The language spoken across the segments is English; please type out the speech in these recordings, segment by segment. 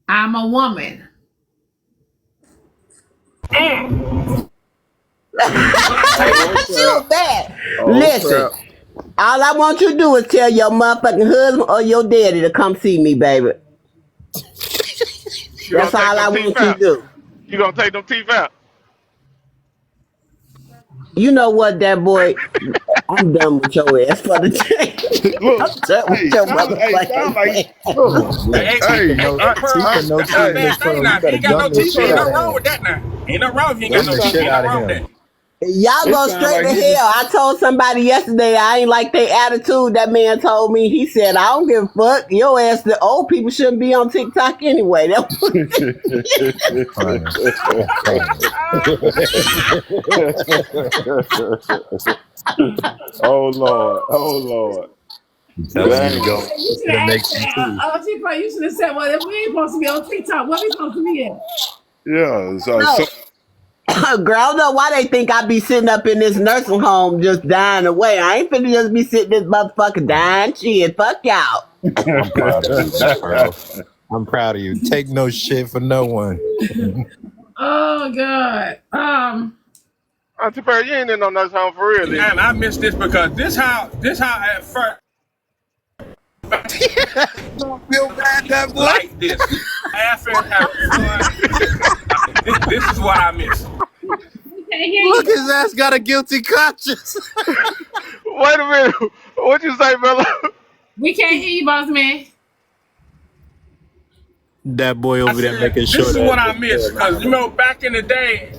I'm a woman. You bad. Oh Listen, crap! all I want you to do is tell your motherfucking husband or your daddy to come see me, baby. You gonna That's take all them I teeth want you to out? do. You gonna take them teeth out? You know what, that boy? I'm done with your ass for the day. Look, I'm done with hey, your sound like, motherfucking look, Oh, look, teeth and no Pearl, teeth and no that's not a trees, bad Miss thing Pearl. You now. If you better ain't got no gun the teeth, shit ain't out nothing of wrong him. with that now. Ain't nothing wrong if you ain't got Gun no the teeth. shit Ain't out nothing of wrong with him. that. Y'all it go sound straight like to he just hell. I told somebody yesterday I ain't like their attitude. That man told me, he said, I don't give a fuck. Your ass, the old people shouldn't be on TikTok anyway. I'm crying. I'm crying. oh Lord, oh Lord, I'm telling you to dang. go You should to have make asked some teeth. T-Pro, you should have said, well, if we ain't supposed to be on TikTok, what we supposed to be at? Yeah, No. Girl, I don't know why they think I be sitting up in this nursing home just dying away. I ain't finna just be sitting this motherfucker dying. Shit, fuck y'all. I'm proud of you, Miss Pearl. I'm proud of you. Take no shit for no one. Oh God. Auntie Perry, you ain't in no nursing home for real, is And I missed this because this how at first Don't feel bad, that boy. like this. Laughing, having fun. This is what I miss. We can't hear Look, you. his ass got a guilty conscience. Wait a minute. What you say, Bella? We can't hear you, boss man. That boy I over there said, making this sure is what that I Miss miss. Pearl Because, not you know, back in the day,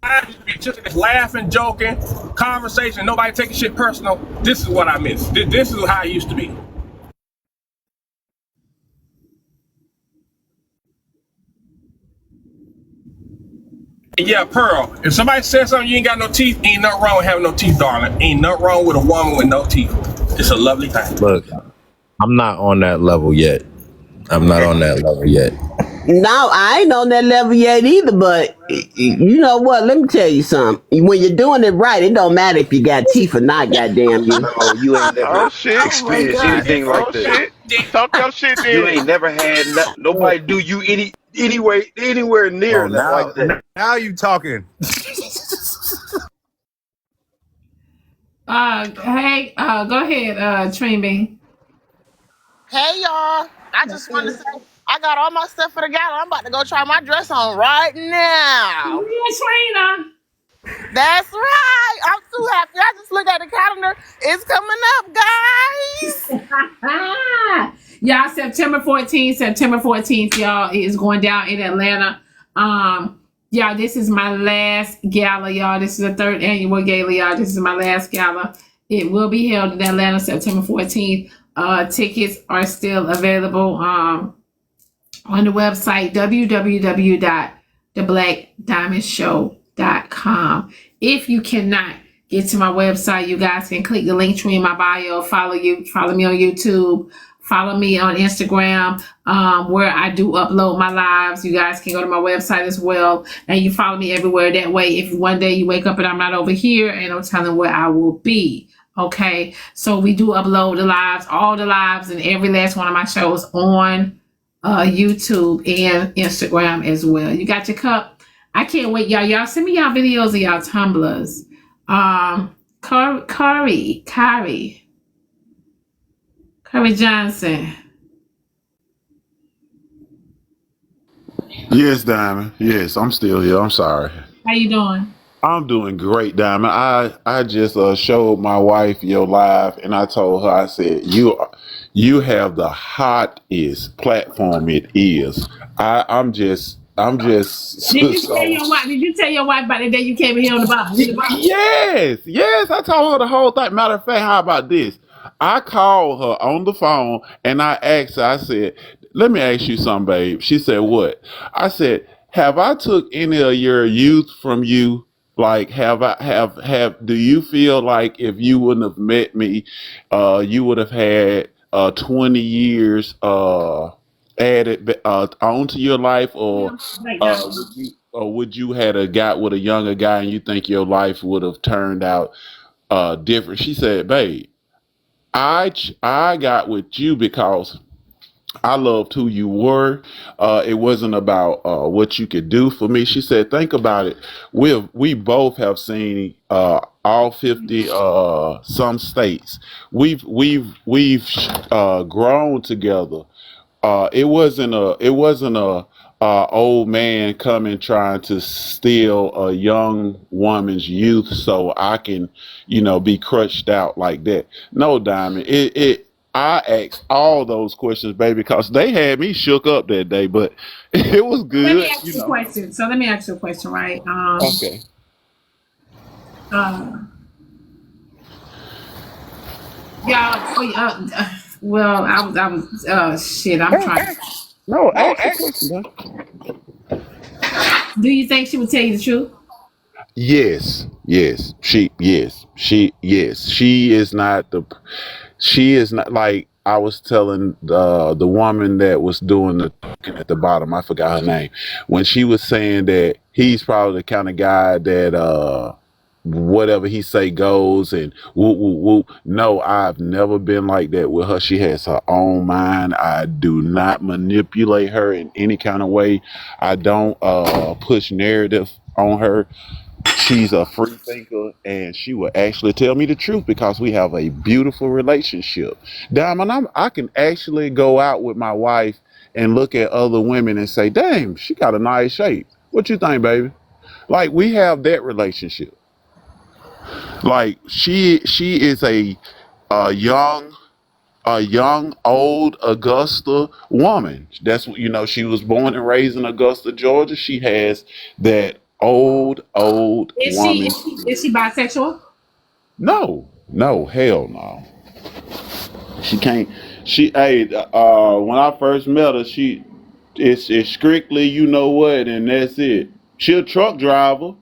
I used to be just laughing, joking, conversation, nobody taking shit personal. This is what I miss. This is how it used to be. And yeah, Pearl, if somebody says something, you ain't got no teeth, ain't nothing wrong with having no teeth, darling. Ain't nothing wrong with a woman with no teeth. It's a lovely thing. Look, I'm not on that level yet. I'm not on that level yet. No, I ain't on that level yet either, but you know what? Let me tell you something. When you're doing it right, it don't matter if you got teeth or not, goddamn you. No, you ain't Oh never shit. Oh my experienced God. anything Oh like that. shit. Talk your shit You then. ain't never had nobody do you anywhere Oh, near nothing now like that. now you talking. Hey, go ahead, Train Bean. Hey y'all. I just want to say I got all my stuff for the gala. I'm about to go try my dress on right now. Yeah, Trina. That's right. I'm too happy. I just looked at the calendar. It's coming up, guys. Y'all, September 14th, y'all, is going down in Atlanta. Y'all, this is my last gala, y'all. This is the third annual gala, y'all. This is my last gala. It will be held in Atlanta September 14th. Tickets are still available on the website www.theblackdiamondshow.com. If you cannot get to my website, you guys can click the link tree in my bio, follow me on YouTube, follow me on Instagram, where I do upload my lives. You guys can go to my website as well, and you follow me everywhere. That way, if one day you wake up and I'm not over here, and no telling where I will be. Okay, so we do upload the lives, all the lives, and every last one of my shows on YouTube and Instagram as well. You got your cup. I can't wait, y'all. Y'all send me y'all videos of y'all tumblers. Curry Johnson. Yes, Diamond. Yes, I'm still here. I'm sorry. How you doing? I'm doing great, Diamond. I just showed my wife your live, and I told her, I said, you have the hottest platform it is. I'm just Did you tell so your wife? Did you tell your wife about the day you came in here on the bus? yes. I told her the whole thing. Matter of fact, how about this? I called her on the phone and I asked her. I said, "Let me ask you something, babe." She said, "What?" I said, "Have I took any of your youth from you? Like, have I have? Do you feel like if you wouldn't have met me, you would have had 20 years added onto your life, or Right now. would you had a got with a younger guy and you think your life would have turned out different?" She said, "Babe, I got with you because I loved who you were. It wasn't about what you could do for me. She said, think about it. We both have seen all 50 some states. We've grown together. It wasn't a old man coming trying to steal a young woman's youth so I can, be crushed out like that. No, Diamond. I asked all those questions, baby, because they had me shook up that day, but it was Let me good, ask you a question. So let me ask you a question, right? Okay. Uh, y'all. Well, shit. I'm trying. No, ask the question, man. Do you think she would tell you the truth? Yes, she is not she is not like I was telling the woman that was doing the talking at the bottom. I forgot her name when she was saying that he's probably the kind of guy that whatever he say goes and whoop whoop whoop. No, I've never been like that with her. She has her own mind. I do not manipulate her in any kind of way. I don't push narrative on her. She's a free thinker and she will actually tell me the truth because we have a beautiful relationship. Diamond, I can actually go out with my wife and look at other women and say, damn, she got a nice shape. What you think, baby? Like we have that relationship. Like she is a young old Augusta woman. That's what she was born and raised in Augusta, Georgia. She has that old Is woman. she bisexual? No, hell no. She can't. When I first met her, it's strictly what, and that's it. She a truck driver.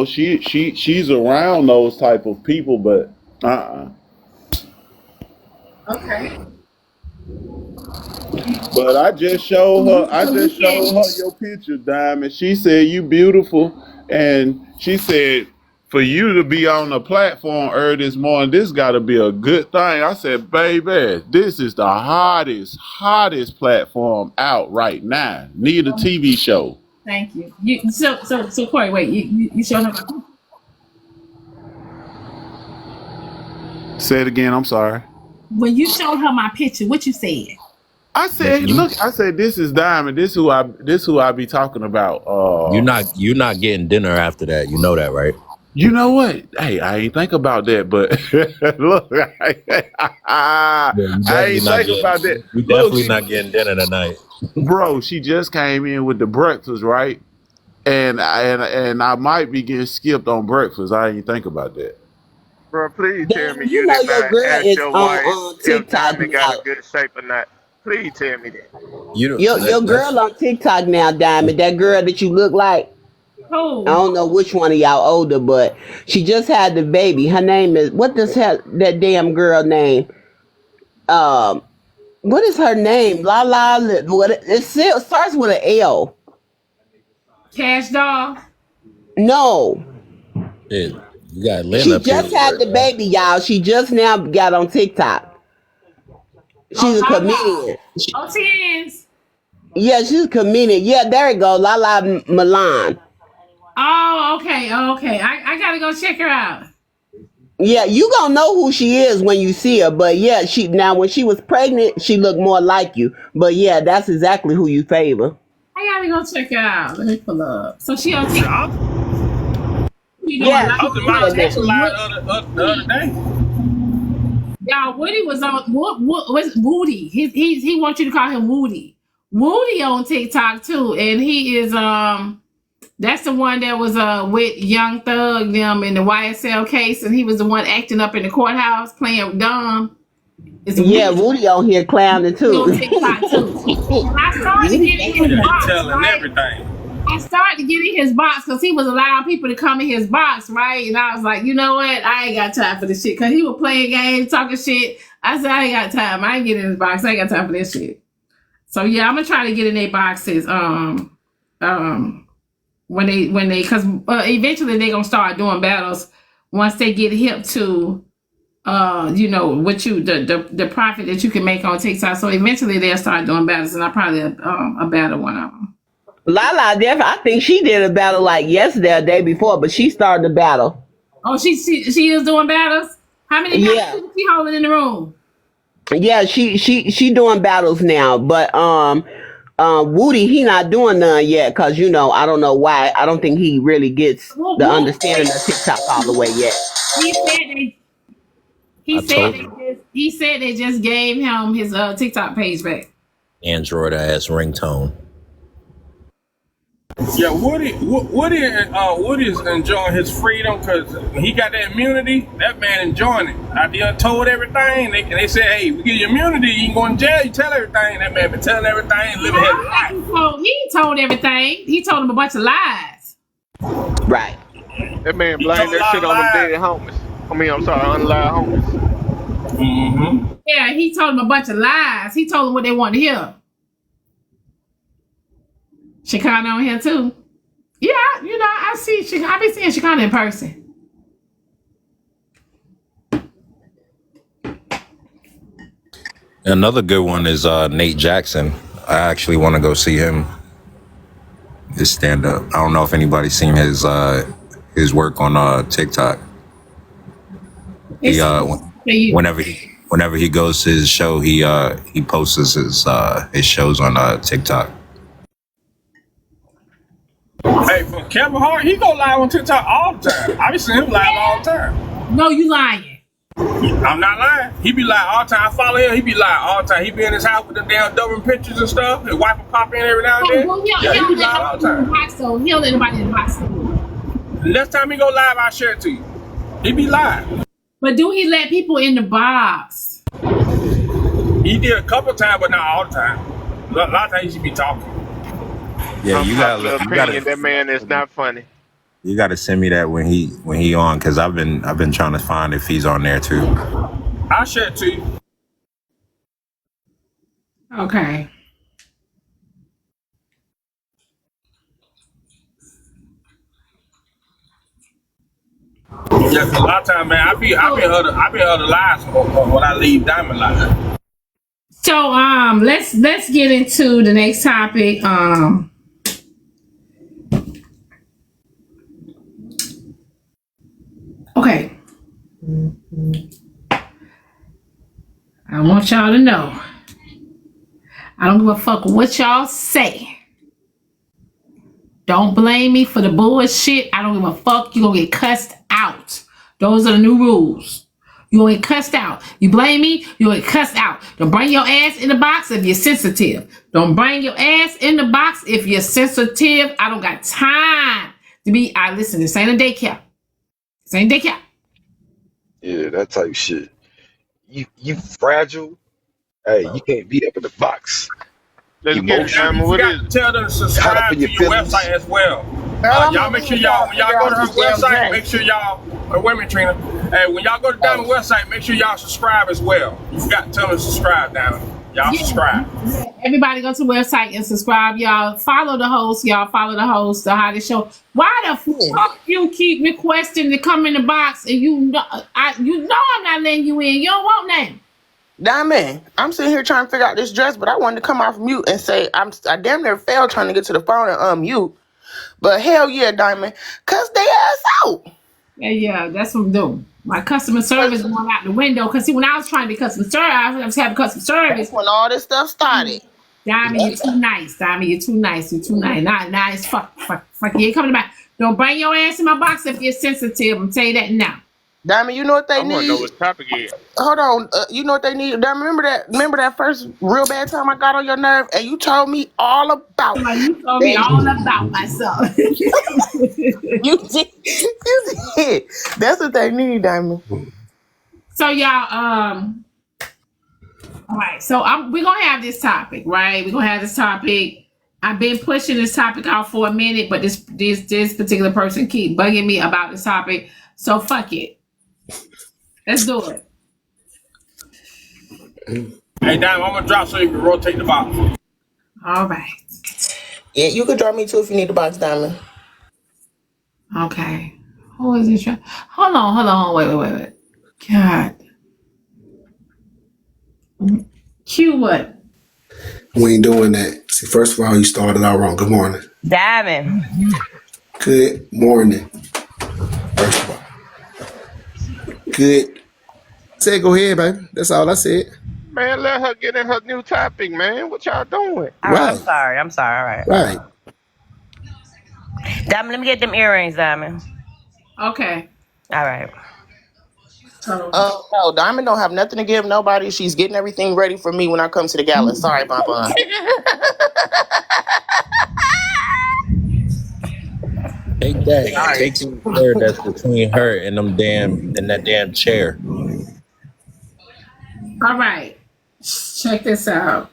She's around those type of people, but Okay. But I just showed her your picture, Diamond. She said you beautiful, and she said for you to be on the platform early this morning, this got to be a good thing. I said, baby, this is the hottest platform out right now. Need a TV show. Thank you. So Corey, wait, you showed her. Say it again. I'm sorry. When you showed her my picture, what you said? I said, look, this is Diamond. This who I be talking about. You're not getting dinner after that. You know that, right? You know what? Hey, I ain't think about that, but look, I ain't think about that. You definitely not getting dinner tonight, bro. She just came in with the breakfast, right? And I might be getting skipped on breakfast. I ain't think about that. Bro, please tell me You you know did your not girl ask is your wife on if TikTok Diamond now. got a good shape or not. Please tell me that. Your girl on TikTok now, Diamond. That girl that you look like. Oh. I don't know which one of y'all older, but she just had the baby. Her name is what does that damn girl name? What is her name? What it starts with an L. Cash doll. No. you got Lynn She up here. just had the baby, y'all. She just now got on TikTok. She's a comedian. She is. Yeah, she's a comedian. Yeah, there you go. Lala Milan. Oh, okay. I gotta go check her out. Yeah, you gonna know who she is when you see her. But yeah, when she was pregnant, she looked more like you. But yeah, that's exactly who you favor. I gotta go check her out. Let me pull up. So she on TikTok. Yeah, I was in my text line the other day. Y'all, Woody was on. What was Woody? He wants you to call him Woody. Woody on TikTok too, and he is that's the one that was with Young Thug them in the YSL case, and he was the one acting up in the courthouse playing dumb. Yeah, Woody on here clowning too. On TikTok too. And I started getting his box, Telling right? everything. I started to get in his box because he was allowing people to come in his box, right? And I was like, you know what? I ain't got time for this shit. Because he was playing games, talking shit. I said, I ain't got time. I ain't getting in his box. I ain't got time for this shit. So yeah, I'm gonna try to get in their boxes. When they, because eventually they gonna start doing battles once they get hip to you know, what you the profit that you can make on TikTok. So eventually they'll start doing battles, and I probably a battle one of them. Lala, I think she did a battle like yesterday or the day before, but she started the battle. Oh, she is doing battles. How many battles is she holding in the room? Yeah, she doing battles now, but Woody, he not doing none yet, cause you know, I don't know why. I don't think he really gets the understanding of TikTok all the way yet. He said they just gave him his TikTok page back. Android ass ringtone. Yeah, Woody is enjoying his freedom because he got that immunity. That man enjoying it. I done told everything. They said, hey, we get you immunity, you can go in jail, you tell everything. That man been telling everything, living his life. He told everything. He told him a bunch of lies. Right. That man blamed that shit on them dead homies. I mean, I'm sorry, unalive homies. Mm-hmm. Yeah, he told him a bunch of lies. He told them what they wanted to hear. Chicana on here too. Yeah, you know, I be seeing Chicana in person. Another good one is Nate Jackson. I actually want to go see him. His stand up. I don't know if anybody's seen his work on TikTok. Whenever he goes to his show, he posts his shows on TikTok. Hey, for Kevin Hart, he go live on TikTok all the time. I be seeing him live all the time. No, you lying. I'm not lying. He be live all the time. I follow him. He be live all the time. He be in his house with the damn double pictures and stuff. His wife will pop in every now and then. Well, he be live all the time. He don't let anybody in the box. Next time he go live, I'll share it to you. He be live. But do he let people in the box? He did a couple times, but not all the time. A lot of times he should be talking. Yeah, you gotta. That man is not funny. You gotta send me that when he on, because I've been trying to find if he's on there too. I'll share it to you. Okay. Yeah, a lot of times, man, I be other lives when I leave Diamond live. So let's get into the next topic. Okay. I want y'all to know. I don't give a fuck what y'all say. Don't blame me for the bullshit. I don't give a fuck. You're gonna get cussed out. Those are the new rules. You're gonna get cussed out. You blame me, you're gonna get cussed out. Don't bring your ass in the box if you're sensitive. Don't bring your ass in the box if you're sensitive. I don't got time to be. Listen, this ain't a daycare. This ain't daycare. Yeah, that type shit. You fragile. Hey, you can't beat up in the box. Let's get it, Diamond. What is? Tell them to subscribe to your website as well. Y'all make sure y'all, when y'all go to her website, make sure y'all, wait a minute, Trina. Hey, when y'all go to Diamond website, make sure y'all subscribe as well. You forgot to tell them to subscribe, Diamond. Y'all subscribe. Everybody go to the website and subscribe, y'all. Follow the host, y'all. Follow the host, the hottest show. Why the fuck you keep requesting to come in the box and you know I'm not letting you in. You don't want nothing. Diamond, I'm sitting here trying to figure out this dress, but I wanted to come off mute and say I damn near failed trying to get to the phone and unmute. But hell yeah, Diamond, cuss they ass out. Yeah, that's what I'm doing. My customer service going out the window. Because see, when I was trying to be customer service, I was having customer service. That's when all this stuff started. Diamond, you're too nice. Diamond, you're too nice. You're too nice. Nice. Fuck. You ain't coming back. Don't bring your ass in my box if you're sensitive. I'm tell you that now. Diamond, you know what they need? I want to know what topic is. Hold on. You know what they need? Diamond, remember that first real bad time I got on your nerve and you told me all about it. You told me all about myself. You did. That's what they need, Diamond. So y'all, all right. So we're gonna have this topic, right? We're gonna have this topic. I've been pushing this topic out for a minute, but this particular person keep bugging me about this topic. So fuck it. Let's do it. Hey, Diamond, I'm gonna drop so you can rotate the box. All right. Yeah, you could drop me too if you need the box, Diamond. Okay. Who is this? Hold on. Wait. God. Q what? We ain't doing that. See, first of all, you started out wrong. Good morning. Diamond. Good morning. First of all. Good. I said, go ahead, baby. That's all I said. Man, let her get in her new topic, man. What y'all doing? All right, Right. I'm sorry. All right. Right. Diamond, let me get them earrings, Diamond. Okay. All right. No, Diamond don't have nothing to give nobody. She's getting everything ready for me when I come to the gala. Sorry, Bonbon. Take that. Take the chair that's between her and that damn chair. All right. Check this out.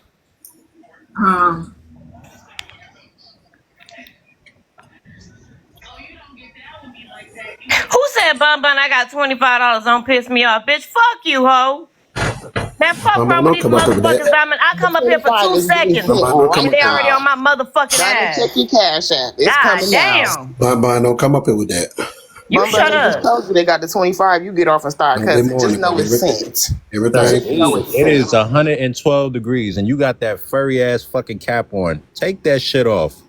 Who said Bonbon? I got $25. Don't piss me off, bitch. Fuck you, hoe. Man, fuck Mama, wrong with don't these come up here with motherfuckers, that. Diamond. I come up here for 25 2 is getting seconds, sent Mama, don't come right and they up already now. on my motherfucking Diamond, ass. check your cash app. It's God coming now. damn. Bonbon, don't come up here with that. You Bonbon, shut they just up. told you they got the 25. You get off and start Good cussing. Just morning, know baby. it's sent. Everything Just know it's It sent. is 112 degrees, and you got that furry ass fucking cap on. Take that shit off.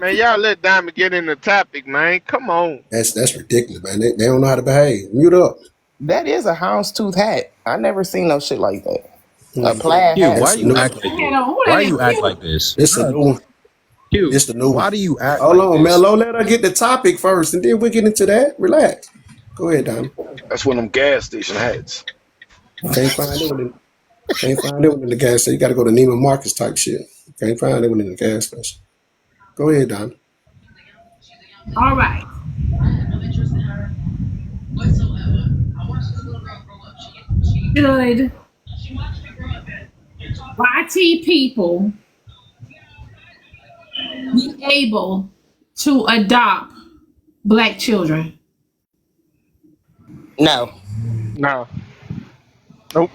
Man, y'all let Diamond get in the topic, man. Come on. That's ridiculous, man. They don't know how to behave. Mute up. That is a houndstooth hat. I never seen no shit like that. A Mm. plaid Q, hat. why That's a you new act one. like Hold this? on. Who Why that you is? act like this? This a new one. Q, This the new why one. do you act Hold like on, this? Mello. Let her get the topic first, and then we'll get into that. Relax. Go ahead, Don. That's one of them gas station hats. Can't find it in the gas station. You got to go to Neiman Marcus type shit. Can't find it in the gas station. Go ahead, Don. All right. Should YT people be able to adopt black children? No. No. Nope.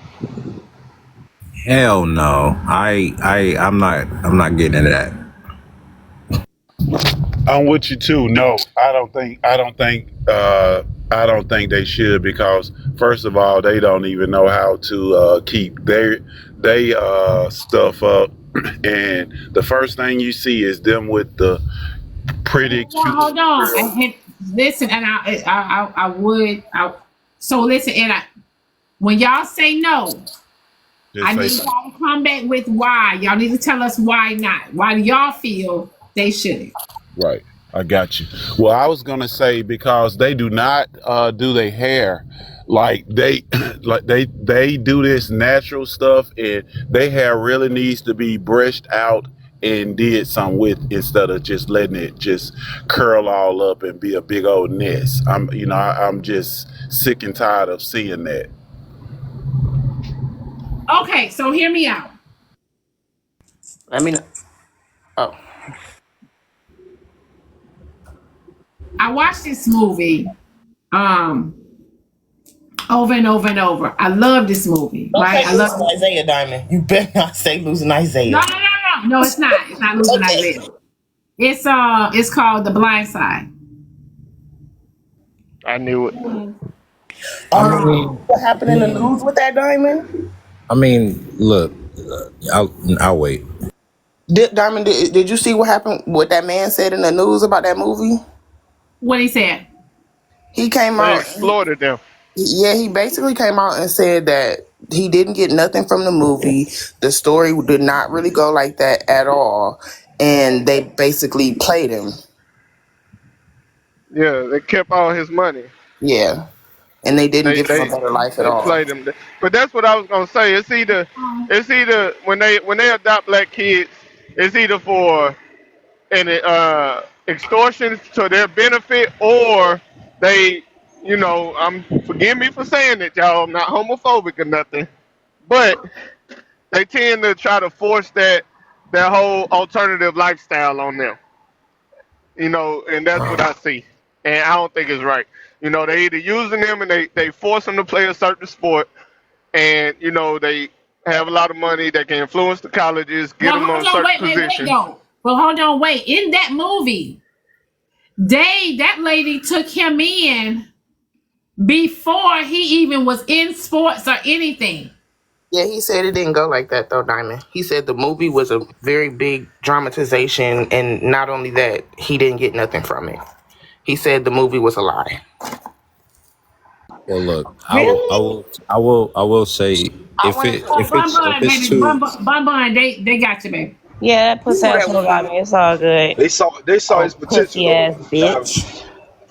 Hell no. I'm not getting into that. I'm with you too. No, I don't think they should, because first of all, they don't even know how to keep their stuff up, and the first thing you see is them with the pretty cute Hold on. girl. Listen, and so listen, and when y'all say no, Just I say need something. y'all to come back with why. Y'all need to tell us why not. Why do y'all feel they shouldn't? Right. I got you. Well, I was gonna say, because they do not do their hair like they do this natural stuff, and their hair really needs to be brushed out and did some with, instead of just letting it just curl all up and be a big old mess. I'm just sick and tired of seeing that. Okay, so hear me out. I mean, oh. I watched this movie over and over and over. I love this movie, Don't right? say I love losing Isaiah, Diamond. You better not say losing Isaiah. No, it's not. It's not losing Okay. Isaiah. It's called The Blind Side. I knew it. What happened in the news with that, Diamond? Look, I'll wait. Diamond, did you see what happened? What that man said in the news about that movie? What he said? He came They out. exploited them. Yeah, he basically came out and said that he didn't get nothing from the movie. The story did not really go like that at all, and they basically played him. Yeah, they kept all his money. Yeah, and they didn't They give him a they better life at they all. played him. But that's what I was gonna say. It's either when they adopt black kids, it's either for an extortion to their benefit, or they, forgive me for saying it, y'all. I'm not homophobic or nothing, but they tend to try to force that whole alternative lifestyle on them. And that's what I see. And I don't think it's right. They either using them and they force them to play a certain sport, and they have a lot of money that can influence the colleges, get Well, them hold on on, certain wait, positions. though. Well, hold on, wait. In that movie, that lady took him in before he even was in sports or anything. Yeah, he said it didn't go like that though, Diamond. He said the movie was a very big dramatization, and not only that, he didn't get nothing from it. He said the movie was a lie. Well, look, Really? I will say I if want to it say, Bun if Bun, it's baby, too Bun Bun, they got you, baby. Yeah, that you pussy know that asshole got woman, me. It's all good. They saw his Oh, potential pussy ass though. bitch.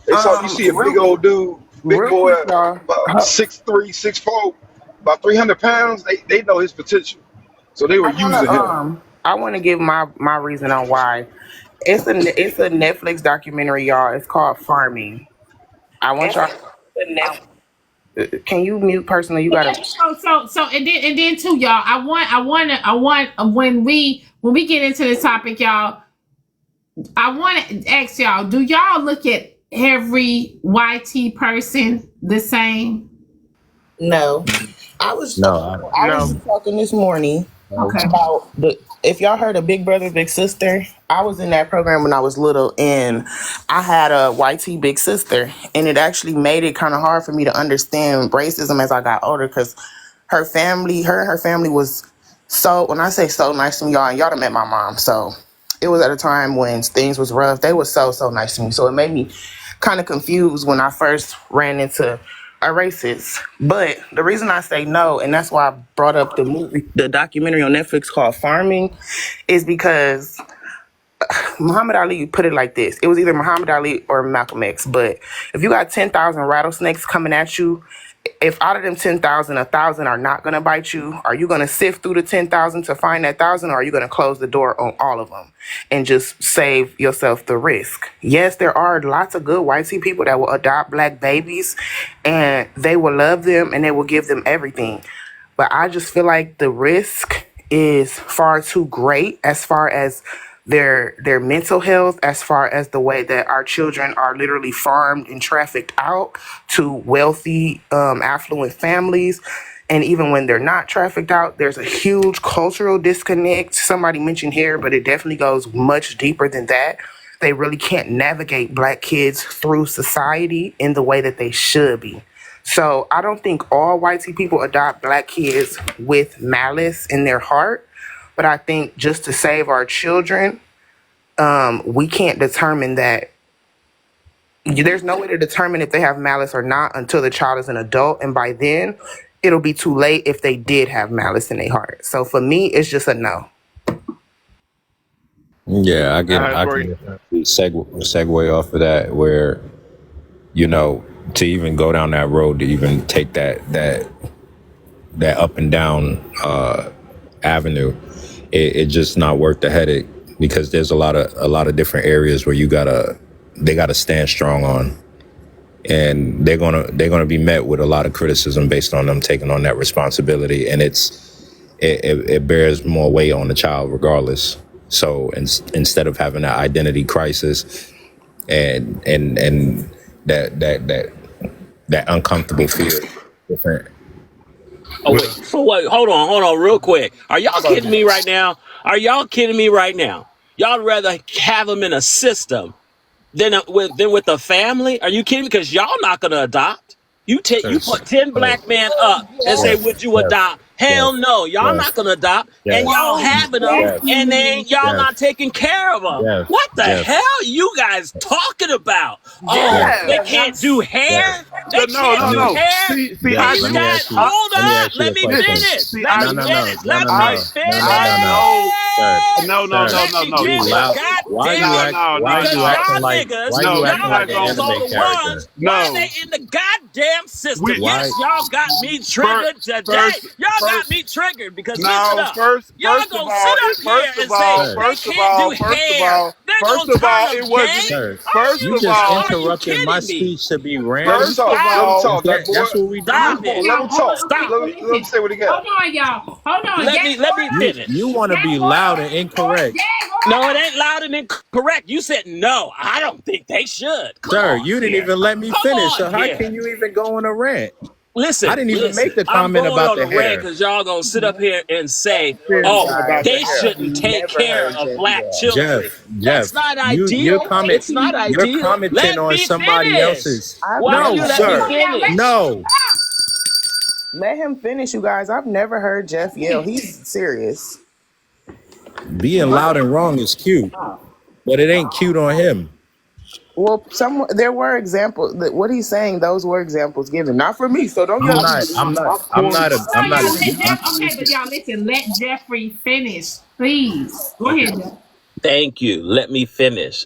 They saw you see a big real, old dude, big real boy, quick, y'all. about 6'3", 6'4", about 300 pounds. They know his potential, so they were using him. I wanna give my reason on why. It's a Netflix documentary, y'all. It's called Farming. I want y'all. Can you mute personally? You gotta. So, and then too, y'all. I want when we get into this topic, y'all. I want to ask y'all: do y'all look at every YT person the same? No, I was no, I was just talking this morning Okay. about the. If y'all heard of Big Brother Big Sister, I was in that program when I was little, and I had a YT big sister, and it actually made it kind of hard for me to understand racism as I got older because her and her family was so. When I say so nice to me, y'all done met my mom, so it was at a time when things was rough. They were so nice to me, so it made me kind of confused when I first ran into a racist. But the reason I say no, and that's why I brought up the documentary on Netflix called Farming, is because Muhammad Ali put it like this. It was either Muhammad Ali or Malcolm X. But if you got 10,000 rattlesnakes coming at you, if out of them 10,000, 1,000 are not going to bite you, are you going to sift through the 10,000 to find that 1,000, or are you going to close the door on all of them and just save yourself the risk? Yes, there are lots of good white people that will adopt black babies and they will love them and they will give them everything. But I just feel like the risk is far too great as far as their mental health, as far as the way that our children are literally farmed and trafficked out to wealthy, affluent families. And even when they're not trafficked out, there's a huge cultural disconnect. Somebody mentioned here, but it definitely goes much deeper than that. They really can't navigate black kids through society in the way that they should be. So I don't think all white people adopt black kids with malice in their heart. But I think just to save our children, we can't determine that. There's no way to determine if they have malice or not until the child is an adult. And by then, it'll be too late if they did have malice in their heart. So for me, it's just a no. yeah, I I can agree. definitely segue off of that where to even go down that road, to even take that up and down avenue, it just not worth the headache because there's a lot of different areas where they gotta stand strong on, and they're gonna be met with a lot of criticism based on them taking on that responsibility, and it bears more weight on the child regardless. So instead of having that identity crisis and that uncomfortable feel, different. Oh wait, so wait, hold on, real quick. Are y'all kidding me right now? Are y'all kidding me right now? Y'all rather have them in a system than with the family? Are you kidding me? Because y'all not gonna adopt. You put 10 black men up and say, would you adopt? Hell no, y'all not gonna adopt, and y'all having them, and then y'all not taking care of them. What the hell you guys talking about? Oh, they can't do hair. They can't do No. hair. See, These guys, hold up. Let me finish. Let me finish. Let me finish. No. Let me finish. God damn it. Because y'all niggas, y'all niggas are the ones. Why they in the goddamn system? Yes, y'all got me triggered today. Y'all got me triggered because listen up. Y'all gonna sit up here and say they can't do hair. They're gonna turn them gay. You just Are you interrupted my kidding me? speech to be random. Let him talk. Let him talk. That boy. That's what we Stop doing. it. Let him talk. Stop. Let him say what he got. Hold on, y'all. Hold on. Let me finish. You want to be loud and incorrect. No, it ain't loud and incorrect. You said no. I don't think they should. Come Sir, on you didn't here. even let me Come finish. on So how here. can you even go on a rant? Listen, I didn't even make the I'm comment going about on the a rant hair. because y'all gonna sit up here and say, Serious "Oh, about the they hair. shouldn't take care of black children." Jeff, That's not you're ideal. It's not ideal. commenting Let on me somebody finish. else's. Why don't No, you let me sir. finish? No. Let him finish, you guys. I've never heard Jeff yell. He's serious. Being loud and wrong is cute, but it ain't cute on him. Well, there were examples. What he's saying, those were examples given, not for me. So don't I'm yell at not. me. I'm not. My I'm point. not. I'm not. Y'all let I'm, Jeff. Okay, but y'all listen. Let Jeffrey finish, please. Go ahead, Jeff. Thank you. Let me finish.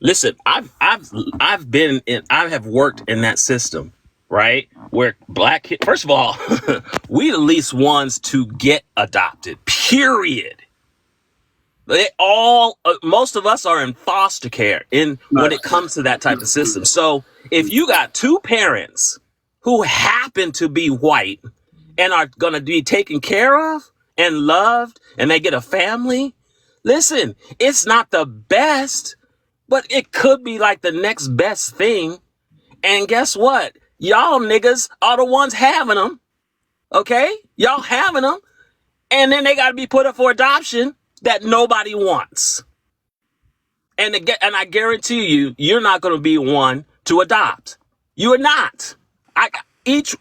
Listen, I've been in. I have worked in that system, right? Where black kids. First of all, we the least ones to get adopted. Period. They all, most of us are in foster care when it comes to that type of system. So if you got two parents who happen to be white and are going to be taken care of and loved and they get a family, listen, it's not the best, but it could be like the next best thing. And guess what? Y'all niggas are the ones having them. Okay? Y'all having them. And then they got to be put up for adoption that nobody wants. And I guarantee you, you're not going to be one to adopt. You are not. Each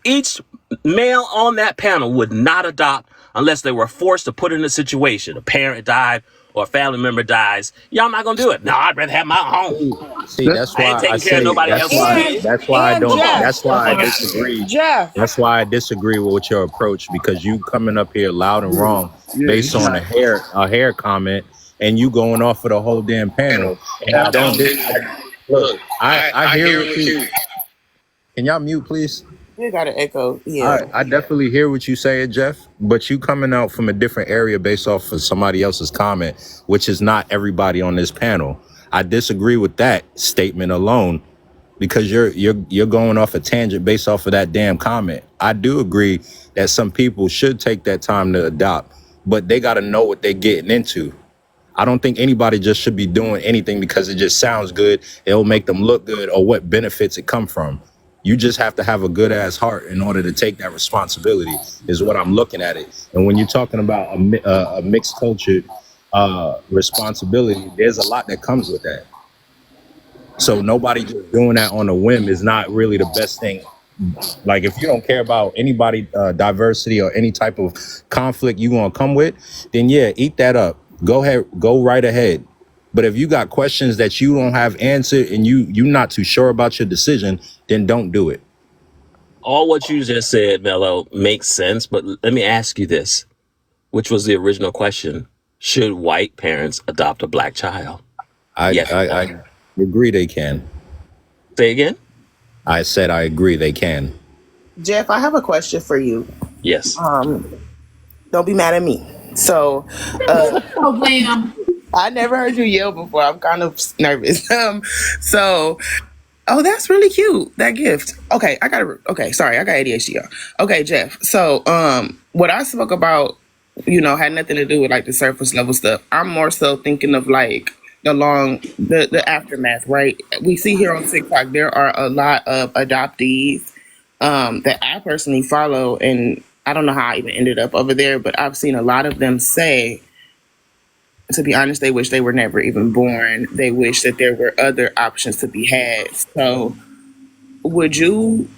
male on that panel would not adopt unless they were forced to put in a situation. A parent died or a family member dies. Y'all not going to do it. No, I'd rather have my own. see. That's I ain't why I taking care of say. nobody That's else's why. kid. That's why I And don't. Jeff, That's why I Fuck out of here. disagree. Jeff, That's why I disagree with your approach because you coming up here loud and wrong Yeah, based he's on not. a hair comment and you going off of the whole damn panel. And I don't. Look, I hear what you. Can y'all mute, please? you got an echo. Yeah. I definitely hear what you saying, Jeff, but you coming out from a different area based off of somebody else's comment, which is not everybody on this panel. I disagree with that statement alone because you're going off a tangent based off of that damn comment. I do agree that some people should take that time to adopt, but they got to know what they're getting into. I don't think anybody just should be doing anything because it just sounds good. It'll make them look good or what benefits it come from. You just have to have a good ass heart in order to take that responsibility is what I'm looking at it. And when you're talking about a mixed culture responsibility, there's a lot that comes with that. So nobody just doing that on a whim is not really the best thing. Like if you don't care about anybody diversity or any type of conflict you want to come with, then yeah, eat that up. Go ahead, go right ahead. But if you got questions that you don't have answered and you're not too sure about your decision, then don't do it. All what you just said, Mello, makes sense. But let me ask you this, which was the original question. Should white parents adopt a black child? Yes. I agree they can. Say again? I said I agree they can. Jeff, I have a question for you. Yes. Don't be mad at me. So, Program. I never heard you yell before. I'm kind of nervous. Oh, that's really cute. That gift. Okay, sorry, I got ADHD, y'all. Okay, Jeff. So, what I spoke about, had nothing to do with like the surface level stuff. I'm more so thinking of like the aftermath, right? We see here on TikTok there are a lot of adoptees that I personally follow, and I don't know how I even ended up over there, but I've seen a lot of them say, to be honest, they wish they were never even born. They wish that there were other options to be had. So would you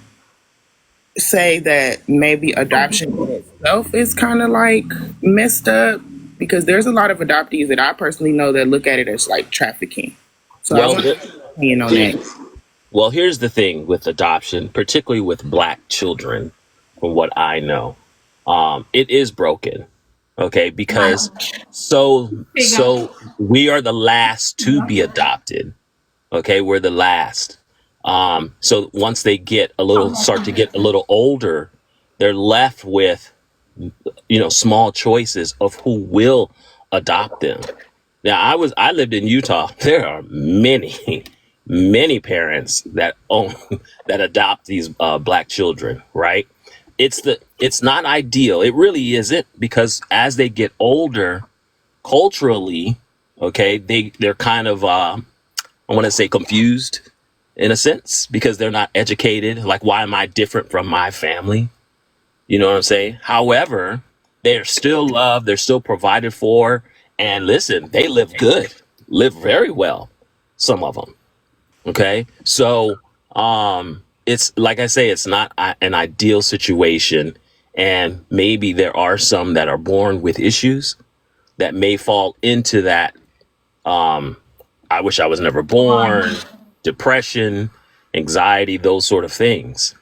say that maybe adoption in itself is kind of like messed up? Because there's a lot of adoptees that I personally know that look at it as like trafficking. So I want your opinion on that. Well, here's the thing with adoption, particularly with black children, from what I know. It is broken. Okay, because so we are the last to be adopted. Okay, we're the last. So once they start to get a little older, they're left with, small choices of who will adopt them. Now, I lived in Utah. There are many, many parents that adopt these black children, right? It's not ideal. It really isn't, because as they get older, culturally, okay, they're kind of I want to say confused in a sense, because they're not educated. Like, why am I different from my family? You know what I'm saying? However, they're still loved, they're still provided for, and listen, they live good, live very well, some of them. Okay, so it's like I say, it's not an ideal situation, And maybe there are some that are born with issues that may fall into that. I wish I was never born, depression, anxiety, those sort of things.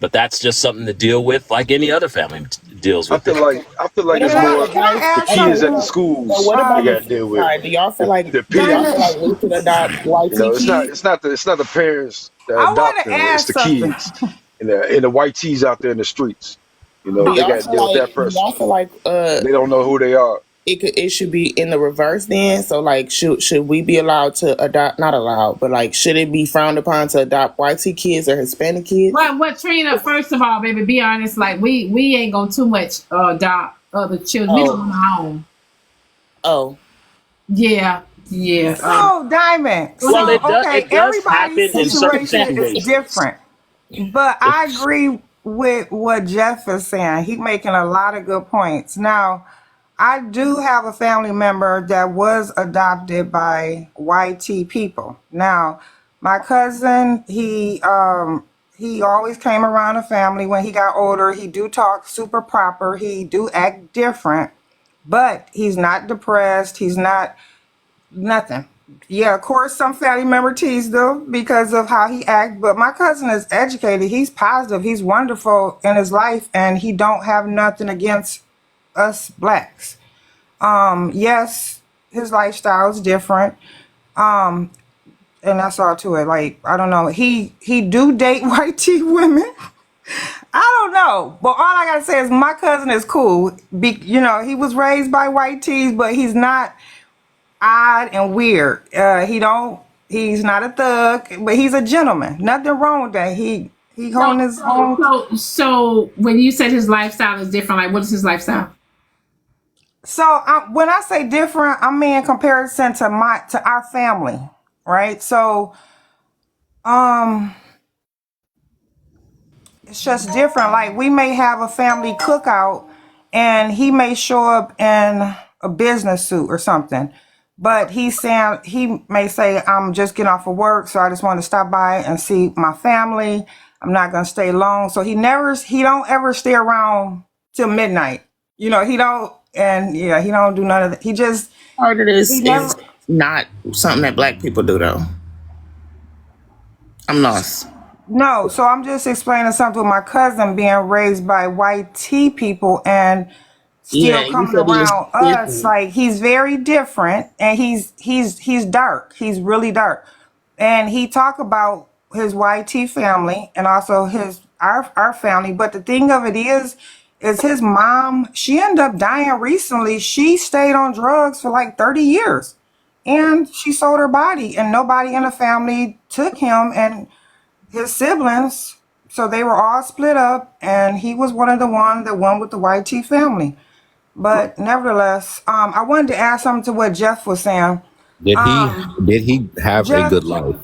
But that's just something to deal with like any other family deals I with feel it. like I feel like What it's Can about I more can I the ask kids at the something? so schools what they about got the to deal flip with. side? Do y'all feel like The do y'all feel parents, like we should adopt you YT know, kids? it's not the parents that I adopt want to them. It's ask the something. kids and the white tees out there in the streets. You Do know, they y'all got to feel deal with like that person. They don't know who they are. it should be in the reverse then? So like should we be allowed to adopt, not allowed, but like should it be frowned upon to adopt YT kids or Hispanic kids? What Trina? First of all, baby, be honest. Like we ain't gonna too much adopt other children. We Oh, don't on our own. oh. Yeah, yeah. So, Diamond. Go Well, ahead. So, okay, it does everybody's happen in certain situation fan is bases. different. But I agree with what Jeff is saying. He's making a lot of good points. Now, I do have a family member that was adopted by YT people. Now, my cousin, he always came around the family when he got older. He do talk super proper. He do act different, but he's not depressed. He's not nothing. Yeah, of course, some family member teased him because of how he act. But my cousin is educated. He's positive. He's wonderful in his life, and he don't have nothing against us blacks. Yes, his lifestyle is different. Um, and that's all to it. Like I don't know. He do date white tea women. I don't know, but all I gotta say is my cousin is cool. He was raised by white tees, but he's not odd and weird. He's not a thug, but he's a gentleman. Nothing wrong with that. He So, on his own. so when you said his lifestyle is different, like what is his lifestyle? So when I say different, I mean in comparison to our family, right? So um, it's just different. Like we may have a family cookout, and he may show up in a business suit or something. But he may say, I'm just getting off of work, so I just want to stop by and see my family. I'm not gonna stay long. So he don't ever stay around till midnight. He don't, and yeah, he don't do none of that. Part of He this never. is not something that black people do though. I'm lost. No, so I'm just explaining something with my cousin being raised by white tea people and Yeah, still you coming said he was around us. different. Like he's very different, and he's dark. He's really dark, and he talk about his YT family and also our family. But the thing of it is his mom. She ended up dying recently. She stayed on drugs for like 30 years, and she sold her body, and nobody in the family took him and his siblings. So they were all split up, and he was one of the ones that went with the YT family. But nevertheless, I wanted to add something to what Jeff was saying. Um, Did he have a Jeff, good life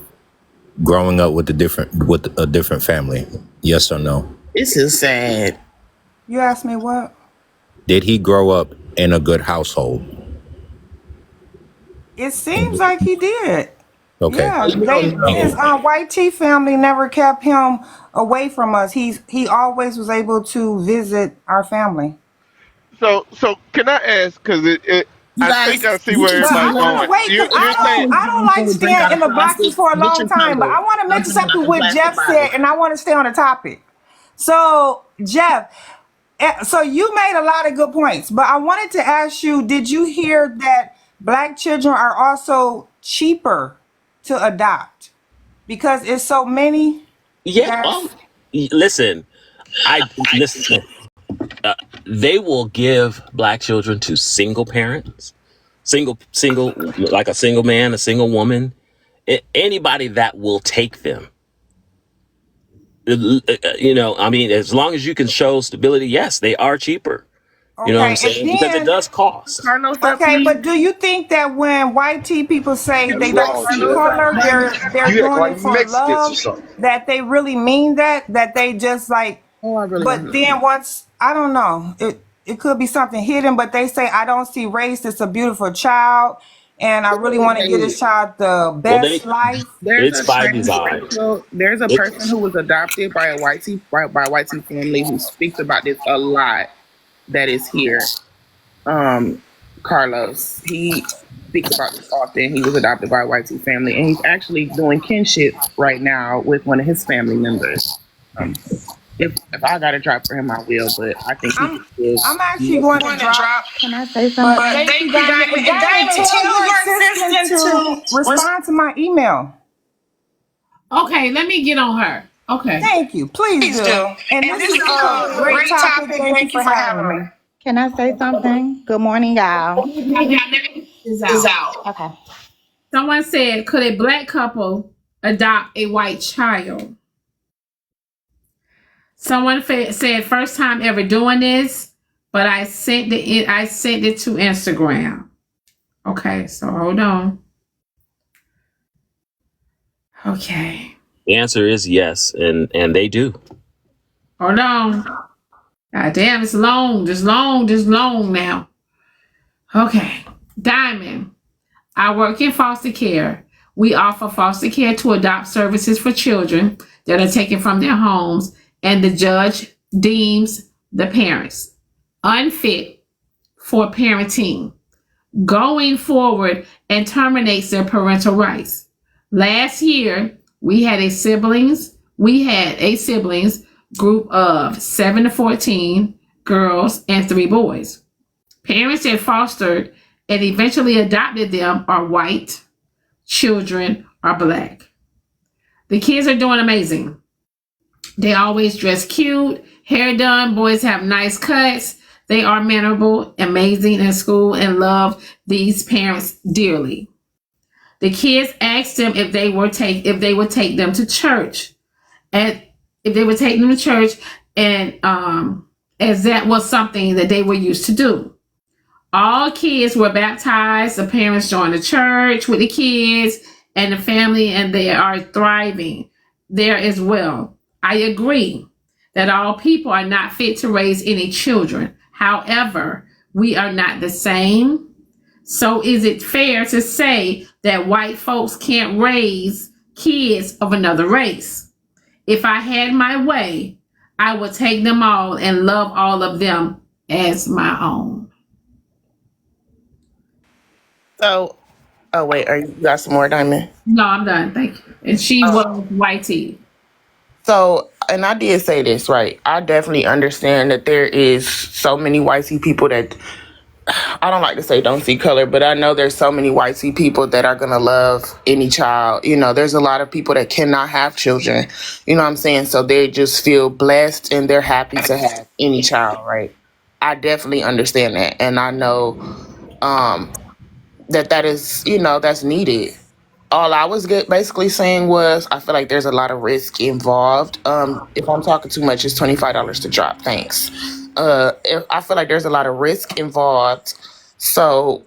growing up with a different family? Yes or no? This is sad. you asked me what? Did he grow up in a good household? It seems like he did. Okay. Yeah, You don't his know. YT family never kept him away from us. He always was able to visit our family. So can I ask? Because You I think guys, I see you where But just I everybody's want going. to wait because You're saying I don't like drink staying out in of the boxes plastic. for a Get long your time. But tumbler. I want to Don't mention drink out something the what plastic Jeff bottle. said, and I want to stay on the topic. So Jeff, so you made a lot of good points, but I wanted to ask you: did you hear that black children are also cheaper to adopt because it's so many? Yeah. That's Listen, I listen. They will give black children to single parents, single, like a single man, a single woman, anybody that will take them. I mean, as long as you can show stability, yes, they are cheaper. You know what I'm okay. And saying? Because it then does cost. Carlos up, okay, please. but do you think that when white tea people say You they don't lost, see Jeff. color, they're You act doing like it for Mexicans or love? something. That they really mean that they just like. Oh, I really But don't know. then once I don't know, it could be something hidden. But they say I don't see race. It's a beautiful child, and I really want to give this child the Well, best life. There's it's a by design. transracial. There's a It, person who was adopted by a by a white family who speaks about this a lot. That is here. Carlos. He speaks about this often. He was adopted by a white family, and he's actually doing kinship right now with one of his family members. If I got to drop for him, I will. But I think I'm actually going to drop. Can I say But something? thank you, Diamond. And Diamond, tell your assistant to respond to my email. Okay, let me get on her. Okay. Thank you. Please do. And this is a great topic. Thank you for having me. Can I say something? Good morning, y'all. Is out. Okay. Someone said, could a black couple adopt a white child? Someone said, first time ever doing this, but I sent it to Instagram. Okay, so hold on. Okay. the answer is yes, and they do. Hold on. God damn, it's long. Just long now. Okay. Diamond. I work in foster care. We offer foster care to adopt services for children that are taken from their homes, and the judge deems the parents unfit for parenting, going forward, and terminates their parental rights. Last year, we had a siblings group of 7 to 14 girls and 3 boys. Parents that fostered and eventually adopted them are white. Children are black. The kids are doing amazing. They always dress cute, hair done, boys have nice cuts. They are memorable, amazing in school, and love these parents dearly. The kids asked them if they would take them to church, and if they would take them to church, and as that was something that they were used to do. All kids were baptized. The parents joined the church with the kids and the family, and they are thriving there as well. I agree that all people are not fit to raise any children. However, we are not the same. So is it fair to say that white folks can't raise kids of another race? If I had my way, I would take them all and love all of them as my own. So, oh wait, you got some more, Diamond? No, I'm done. Thank you. And she was whitey. So, and I did say this, right? I definitely understand that there is so many whitey people that, I don't like to say don't see color, but I know there's so many whitey people that are going to love any child. You know, there's a lot of people that cannot have children. You know what I'm saying? So they just feel blessed and they're happy to have any child, right? I definitely understand that. And I know that is, that's needed. All I was basically saying was I feel like there's a lot of risk involved. If I'm talking too much, it's $25 to drop. Thanks. I feel like there's a lot of risk involved. So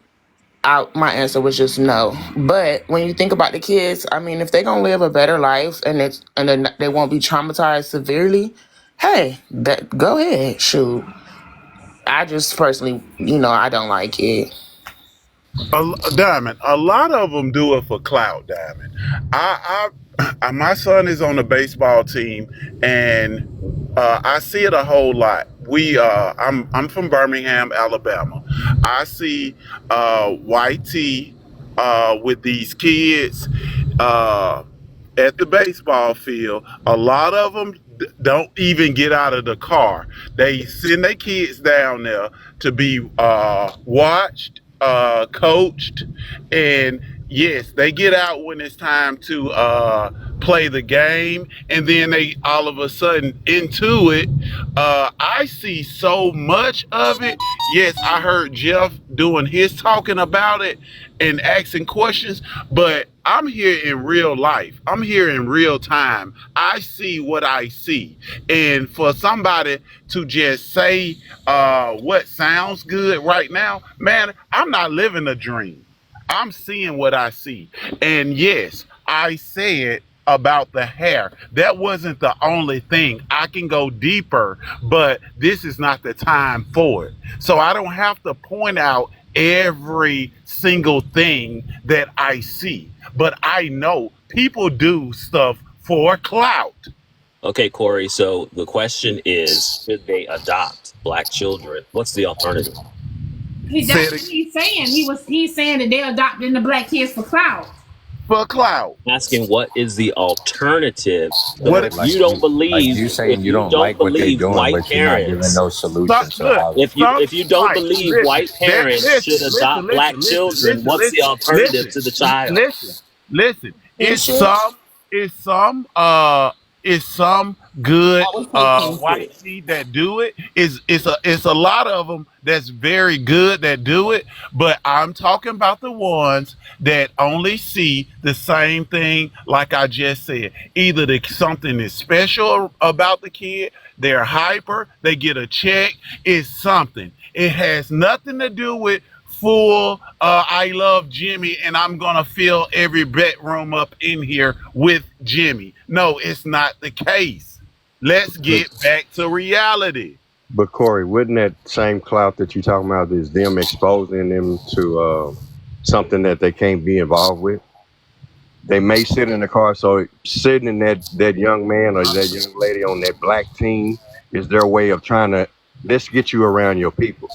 my answer was just no. But when you think about the kids, I mean, if they're going to live a better life and then they won't be traumatized severely, hey, go ahead. Shoot. I just personally, I don't like it. Diamond, a lot of them do it for clout, Diamond. My son is on the baseball team, and I see it a whole lot. I'm from Birmingham, Alabama. I see YT with these kids at the baseball field. A lot of them don't even get out of the car. They send their kids down there to be watched, coached, and yes, they get out when it's time to play the game, and then they all of a sudden into it. I see so much of it. Yes, I heard Jeff doing his talking about it and asking questions, but I'm here in real life. I'm here in real time. I see what I see. And for somebody to just say what sounds good right now, man, I'm not living a dream. I'm seeing what I see. And yes, I said about the hair. That wasn't the only thing. I can go deeper, but this is not the time for it. So I don't have to point out every single thing that I see, but I know people do stuff for clout. Okay, Corey. So the question is, should they adopt black children? What's the alternative? That's what he's saying. He's saying that they're adopting the black kids for clout. For clout. Asking what is the alternative? What If you don't believe, you saying if you don't like what they're doing, white but you're not giving parents, no solution to how. if you don't believe white parents should adopt black children, what's the alternative to the child? Listen. It's some good white seed that do it. It's a lot of them that's very good that do it, but I'm talking about the ones that only see the same thing like I just said. Either something is special about the kid, they're hyper, they get a check, it's something. It has nothing to do with full I love Jimmy and I'm gonna fill every bedroom up in here with Jimmy. No, it's not the case. Let's get back to reality. But Corey, wouldn't that same clout that you're talking about is them exposing them to something that they can't be involved with? They may sit in the car, so sitting in that young man or that young lady on that black team is their way of trying to, let's get you around your people.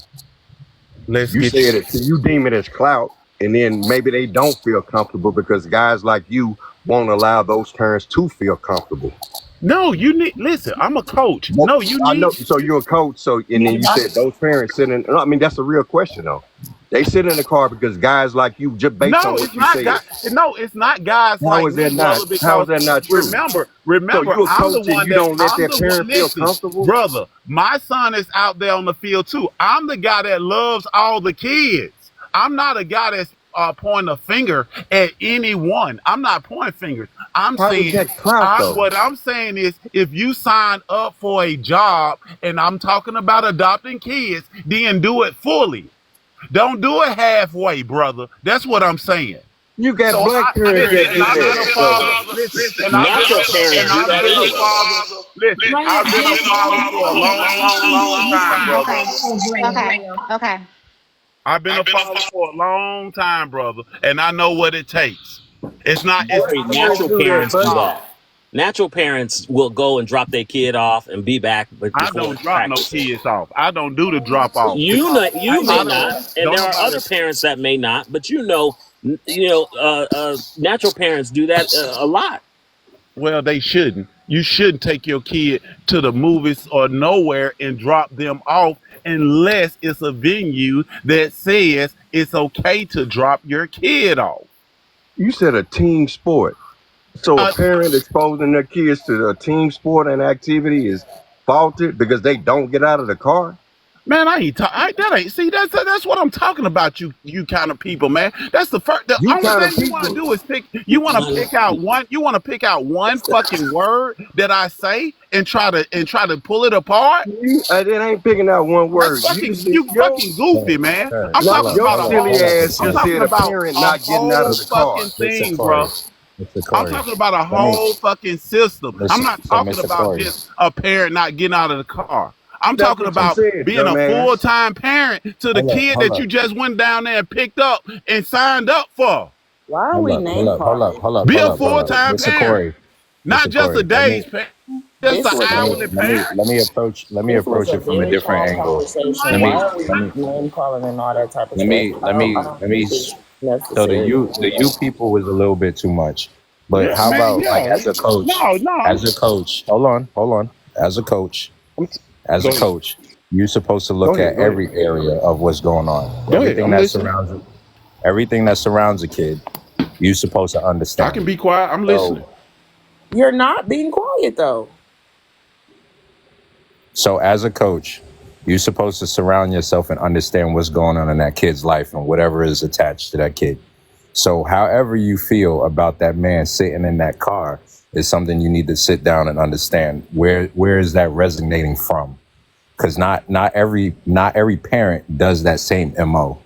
You said it, so you deem it as clout, and then maybe they don't feel comfortable because guys like you won't allow those parents to feel comfortable. No, you need, listen, I'm a coach. No, you need. I know, so you're a coach, so, and then you said those parents sit in, I mean, that's a real question though. They sit in the car because guys like you, just based on what you said. No, it's not guys like me. How is that not true? Remember, so I'm the one you don't let that parent feel comfortable? Brother, my son is out there on the field too. I'm the guy that loves all the kids. I'm not a guy that's pointing a finger at anyone. I'm not pointing fingers. I'm saying what I'm saying is if you sign up for a job, and I'm talking about adopting kids, then do it fully. Don't do it halfway, brother. That's what I'm saying. You got black parents that do that. Listen, I've been a father for a long time, brother. Okay. I've been a father for a long time, brother, and I know what it takes. It's not. Natural parents do that. Natural parents will go and drop their kid off and be back. But I don't drop no kids off. I don't do the drop off. You may not, and there are other parents that may not. But natural parents do that a lot. Well, they shouldn't. You shouldn't take your kid to the movies or nowhere and drop them off unless it's a venue that says it's okay to drop your kid off. You said a team sport. So a parent exposing their kids to a team sport and activity is faulted because they don't get out of the car? Man, that's what I'm talking about. You kind of people, man. That's the first. The only thing you want to do is pick. You want to pick out one. You want to pick out one fucking word that I say and try to pull it apart. It ain't picking out one word. You fucking goofy, man. I'm talking about silly ass. Just said a parent not getting out of the car. Thing, bro. I'm talking about a whole fucking system. I'm not talking about just a parent not getting out of the car. I'm talking about being a full-time parent to the kid that you just went down there and picked up and signed up for. Why are we named Hold up. Be a full-time parent. Not just a day's parent. Just an hourly parent. Let me approach it from a different angle. Name calling and all that type of stuff. So the you people was a little bit too much. But how about like as a coach? As a coach. Hold on. As a coach, you're supposed to look at every area of what's going on. Everything that surrounds a kid, you're supposed to understand. I can be quiet. I'm listening. You're not being quiet though. So as a coach, you're supposed to surround yourself and understand what's going on in that kid's life and whatever is attached to that kid. So however you feel about that man sitting in that car is something you need to sit down and understand. Where is that resonating from? Because not every parent does that same MO.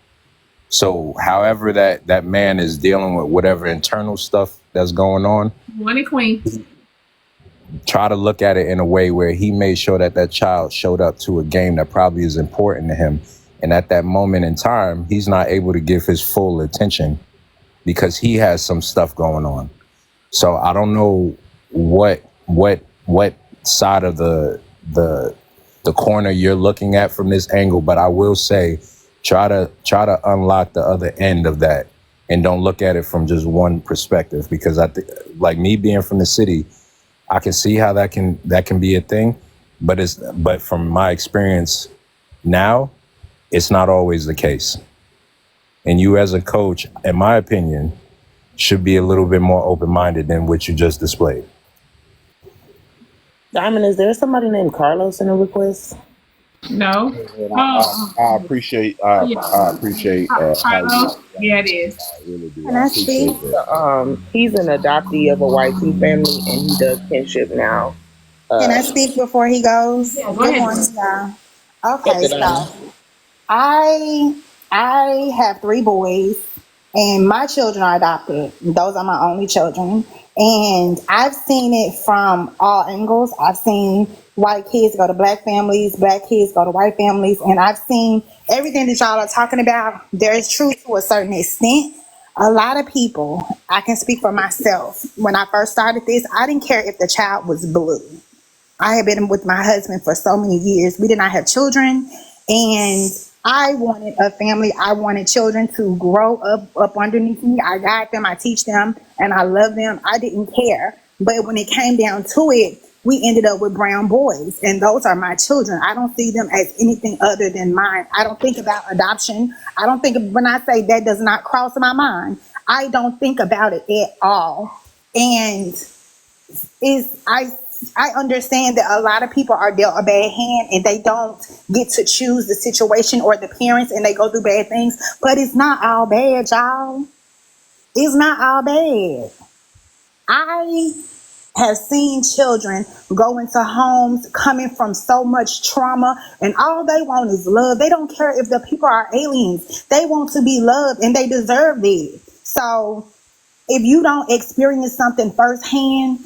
So however that man is dealing with whatever internal stuff that's going on, Money Queen, try to look at it in a way where he made sure that child showed up to a game that probably is important to him And at that moment in time, he's not able to give his full attention because he has some stuff going on. So I don't know what side of the corner you're looking at from this angle, but I will say try to unlock the other end of that and don't look at it from just one perspective, because I think, like me being from the city, I can see how that can be a thing, but from my experience now, it's not always the case. And you as a coach, in my opinion, should be a little bit more open-minded than what you just displayed. Diamond, is there somebody named Carlos in the request? No. I appreciate how you Carlos? Yeah, it is. I really do. Can I speak? He's an adoptee of a YT family, and he does kinship now. Can I speak before he goes? Yeah, go Good ahead. morning, y'all. Okay, so I have 3 boys, and my children are adopted. Those are my only children. And I've seen it from all angles. I've seen white kids go to black families, black kids go to white families, and I've seen everything that y'all are talking about. There is truth to a certain extent. A lot of people, I can speak for myself. When I first started this, I didn't care if the child was blue. I had been with my husband for so many years. We did not have children, and I wanted a family. I wanted children to grow up underneath me. I guide them, I teach them, and I love them. I didn't care. But when it came down to it, we ended up with brown boys, and those are my children. I don't see them as anything other than mine. I don't think about adoption. I don't think, when I say that does not cross my mind, I don't think about it at all. And I understand that a lot of people are dealt a bad hand and they don't get to choose the situation or the parents, and they go through bad things. But it's not all bad, y'all. It's not all bad. I have seen children go into homes coming from so much trauma, and all they want is love. They don't care if the people are aliens. They want to be loved, and they deserve it. So if you don't experience something firsthand,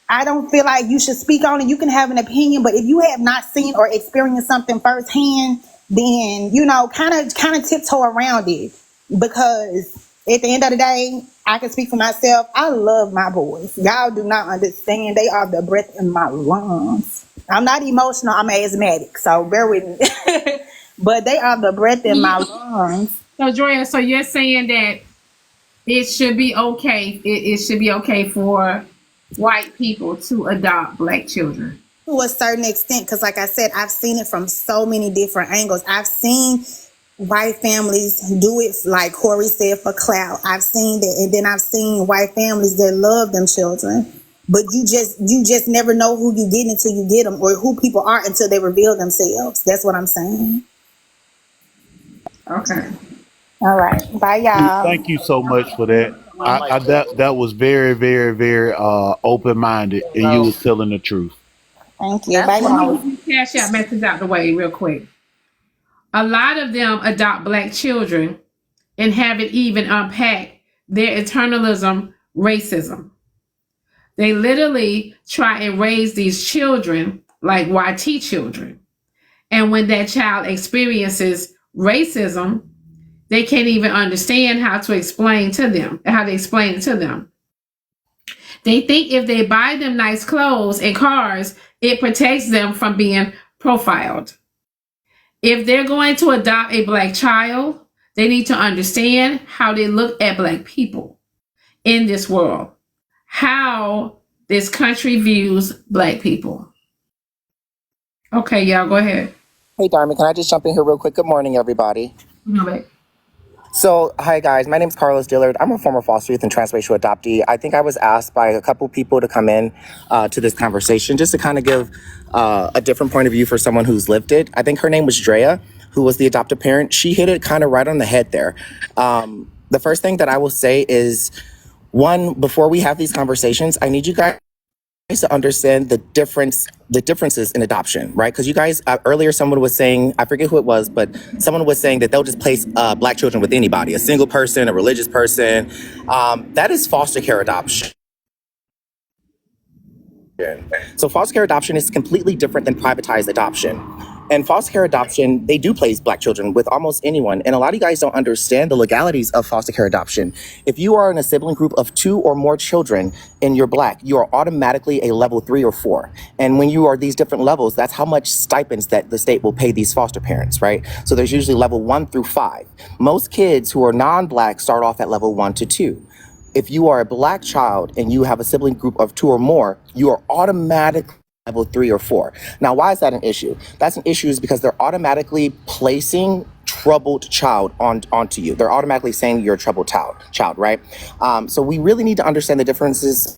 I don't feel like you should speak on it. You can have an opinion, but if you have not seen or experienced something firsthand, then, kind of tiptoe around it. Because at the end of the day, I can speak for myself. I love my boys. Y'all do not understand. They are the breath in my lungs. I'm not emotional. I'm asthmatic, so bear with me. But they are the breath in my lungs. So, Drea, so you're saying that it should be okay. It should be okay for white people to adopt black children to a certain extent, because like I said, I've seen it from so many different angles. I've seen white families do it, like Corey said, for clout. I've seen that, and then I've seen white families that love them children, but you just never know who you get until you get them, or who people are until they reveal themselves. That's what I'm saying. Okay. All right. Bye, y'all. Thank you so much for that. That was very, very, very open-minded, and you was telling the truth. Thank you. Bye, y'all. Cash out message out the way real quick. A lot of them adopt black children and haven't even unpacked their internalism racism. They literally try and raise these children like YT children. And when that child experiences racism, they can't even understand how to explain to them, how to explain it to them. They think if they buy them nice clothes and cars, it protects them from being profiled. If they're going to adopt a black child, they need to understand how they look at black people in this world, how this country views black people. Okay, y'all, go ahead. Hey, Diamond, can I just jump in here real quick? Good morning, everybody. No, So, hi guys, my name is Carlos Dillard. I'm a former foster youth and transracial adoptee. I think I was asked by a couple people to come in to this conversation just to kind of give a different point of view for someone who's lived it. I think her name was Drea, who was the adoptive parent. She hit it kind of right on the head there. The first thing that I will say is, one, before we have these conversations, I need you guys to understand the differences in adoption, right? Because you guys, earlier someone was saying, I forget who it was, but someone was saying that they'll just place black children with anybody, a single person, a religious person. That is foster care adoption. So foster care adoption is completely different than privatized adoption. And foster care adoption, they do place Black children with almost anyone. And a lot of you guys don't understand the legalities of foster care adoption. If you are in a sibling group of 2 or more children and you're Black, you are automatically a level 3 or 4. And when you are these different levels, that's how much stipends that the state will pay these foster parents, right? So there's usually level 1 through 5. Most kids who are non-Black start off at level 1 to 2. If you are a Black child and you have a sibling group of 2 or more, you are automatically level 3 or 4. Now, why is that an issue? That's an issue is because they're automatically placing troubled child onto you. They're automatically saying you're a troubled child, right? So we really need to understand the differences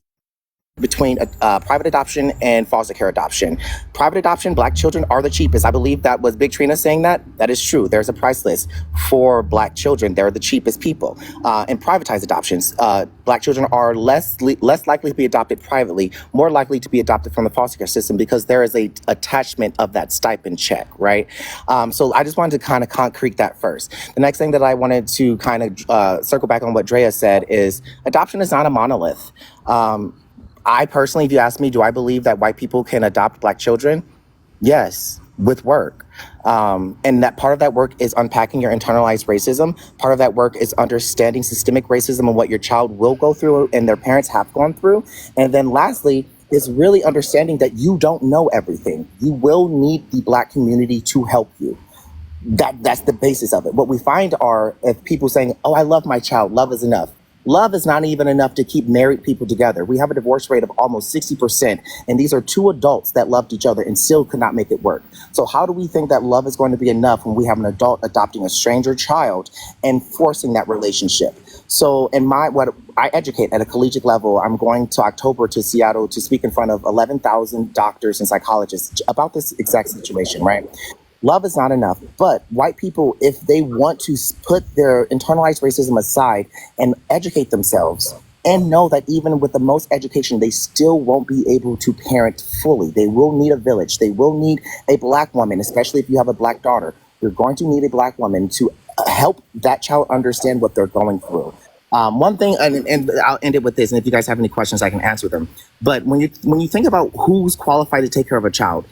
between private adoption and foster care adoption. Private adoption, Black children are the cheapest. I believe that was Big Trina saying that. That is true. There's a price list for Black children. They're the cheapest people. In privatized adoptions, Black children are less likely to be adopted privately, more likely to be adopted from the foster care system because there is a attachment of that stipend check, right? So I just wanted to kind of concrete that first. The next thing that I wanted to kind of circle back on what Drea said is adoption is not a monolith. I personally, if you ask me, do I believe that white people can adopt Black children? Yes, with work. And that part of that work is unpacking your internalized racism. Part of that work is understanding systemic racism and what your child will go through and their parents have gone through. And then lastly, is really understanding that you don't know everything. You will need the Black community to help you. That's the basis of it. What we find are if people saying, oh, I love my child, love is enough. Love is not even enough to keep married people together. We have a divorce rate of almost 60%, and these are 2 adults that loved each other and still could not make it work. So how do we think that love is going to be enough when we have an adult adopting a stranger child and forcing that relationship? So what I educate at a collegiate level, I'm going to October to Seattle to speak in front of 11,000 doctors and psychologists about this exact situation, right? Love is not enough, but white people, if they want to put their internalized racism aside and educate themselves and know that even with the most education, they still won't be able to parent fully. They will need a village. They will need a Black woman, especially if you have a Black daughter. You're going to need a Black woman to help that child understand what they're going through. One thing, and I'll end it with this, and if you guys have any questions, I can answer them. But when you think about who's qualified to take care of a child,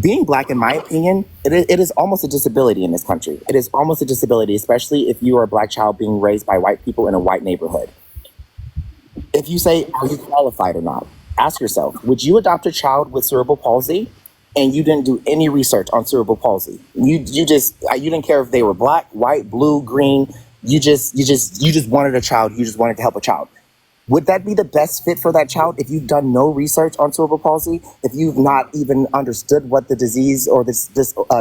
being Black, in my opinion, it is almost a disability in this country. It is almost a disability, especially if you are a Black child being raised by white people in a white neighborhood. If you say, are you qualified or not? Ask yourself, would you adopt a child with cerebral palsy and you didn't do any research on cerebral palsy? You didn't care if they were Black, white, blue, green. You just wanted a child. You just wanted to help a child. Would that be the best fit for that child if you've done no research on cerebral palsy, if you've not even understood what the disease or this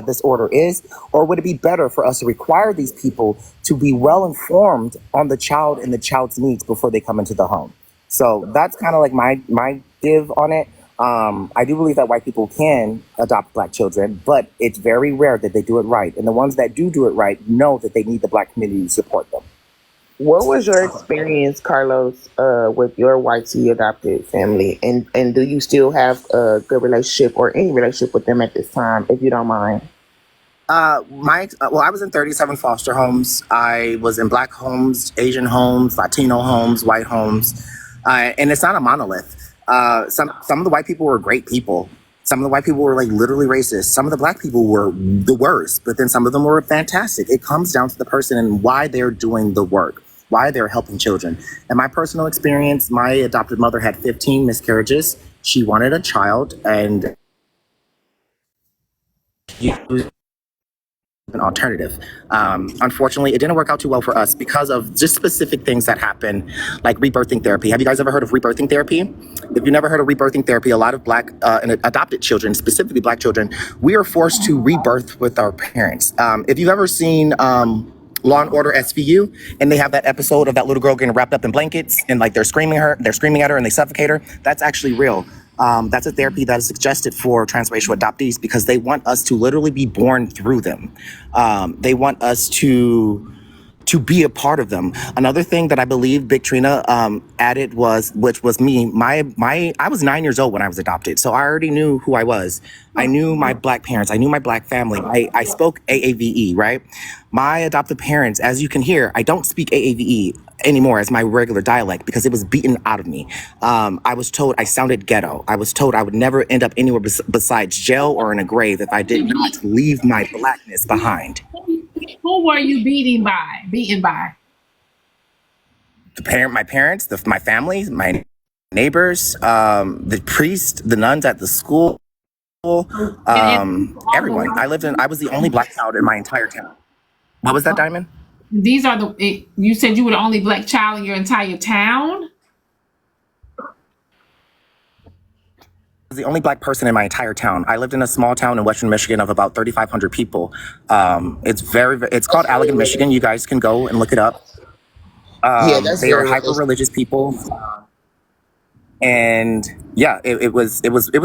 disorder is? Or would it be better for us to require these people to be well informed on the child and the child's needs before they come into the home? So that's kind of like my give on it. I do believe that white people can adopt Black children, but it's very rare that they do it right. And the ones that do it right know that they need the Black community to support them. What was your experience, Carlos, with your whitey adopted family? And do you still have a good relationship or any relationship with them at this time, if you don't mind? I was in 37 foster homes. I was in Black homes, Asian homes, Latino homes, white homes. And it's not a monolith. Some of the white people were great people. Some of the white people were like literally racist. Some of the Black people were the worst, but then some of them were fantastic. It comes down to the person and why they're doing the work, why they're helping children. In my personal experience, my adopted mother had 15 miscarriages. She wanted a child and used an alternative. Unfortunately, it didn't work out too well for us because of just specific things that happen, like rebirthing therapy. Have you guys ever heard of rebirthing therapy? If you've never heard of rebirthing therapy, a lot of Black and adopted children, specifically Black children, we are forced to rebirth with our parents. If you've ever seen Law and Order SVU, and they have that episode of that little girl getting wrapped up in blankets and like they're screaming at her and they suffocate her, that's actually real. That's a therapy that is suggested for transracial adoptees because they want us to literally be born through them. They want us to be a part of them. Another thing that I believe Big Trina added which was me. I was 9 years old when I was adopted, so I already knew who I was. I knew my Black parents. I knew my Black family. I spoke AAVE, right? My adoptive parents, as you can hear, I don't speak AAVE. anymore as my regular dialect because it was beaten out of me. I was told I sounded ghetto. I was told I would never end up anywhere besides jail or in a grave if I did not leave my blackness behind. Who were you beaten by? My parents, my family, my neighbors, the priest, the nuns at the school, everyone. I was the only black child in my entire town. What was that, Diamond? You said you were the only black child in your entire town? I was the only black person in my entire town. I lived in a small town in Western Michigan of about 3,500 people. It's called Allegan, Michigan. You guys can go and look it up. They are hyper religious people. And yeah, it was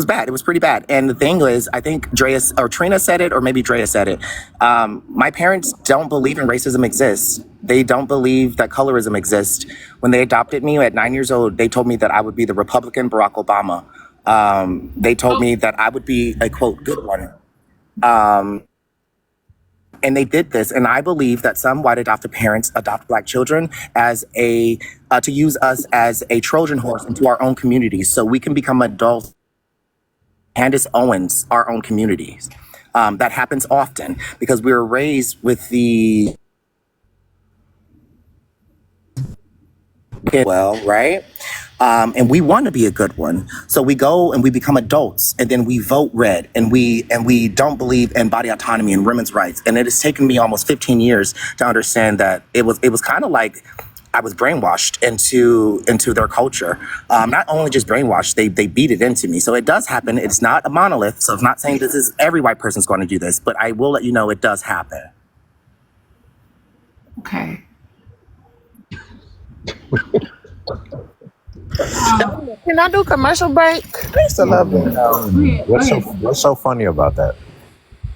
bad. It was pretty bad. And the thing was, I think Trina said it, or maybe Drea said it. My parents don't believe in racism exists. They don't believe that colorism exists. When they adopted me at 9 years old, they told me that I would be the Republican Barack Obama. They told me that I would be a quote good one. And they did this, and I believe that some white adopted parents adopt black children as to use us as a Trojan horse into our own communities, so we can become adults. Candace Owens, our own communities. That happens often because we were raised with the right? And we want to be a good one. So we go and we become adults, and then we vote red, and we don't believe in body autonomy and women's rights. And it has taken me almost 15 years to understand that it was kind of like I was brainwashed into their culture. Not only just brainwashed, they beat it into me. So it does happen. It's not a monolith. So I'm not saying this is every white person's going to do this, but I will let you know it does happen. Okay. Can I do a commercial break? Please, I love it. What's so funny about that?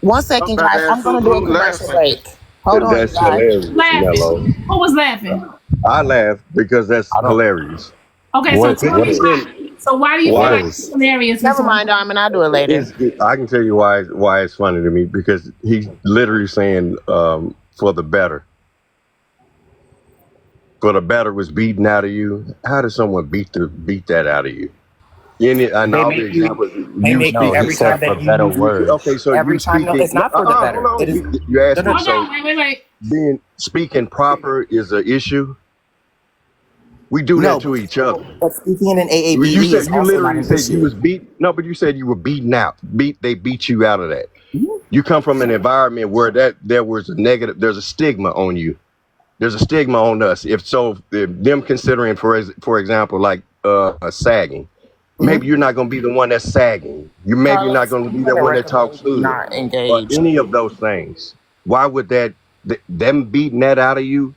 1 second, guys. I'm gonna do a commercial break. Hold on, That's guys. hilarious, Mello. Who was laughing? I laugh because that's hilarious. Okay, so why do you feel like it's hilarious? Never mind, Diamond. I'll do it later. I can tell you why it's funny to me, because he's literally saying for the better. For the better was beaten out of you. How does someone beat that out of you? They make you every time that you better words. Okay, so every time. No, it's not for the better. It is. You asked me. So wait. Speaking proper is an issue. We do that to each other. But speaking in an AABE you is also literally not said an you issue. was beat. No, but you said you were beaten out. They beat you out of that. You come from an environment where there was a negative. There's a stigma on you. There's a stigma on us. If them considering, for example, like sagging, maybe you're not going to be the one that's sagging. You're not going to be the one that talks hood, not or engaged. any of those things. Why would them beating that out of you?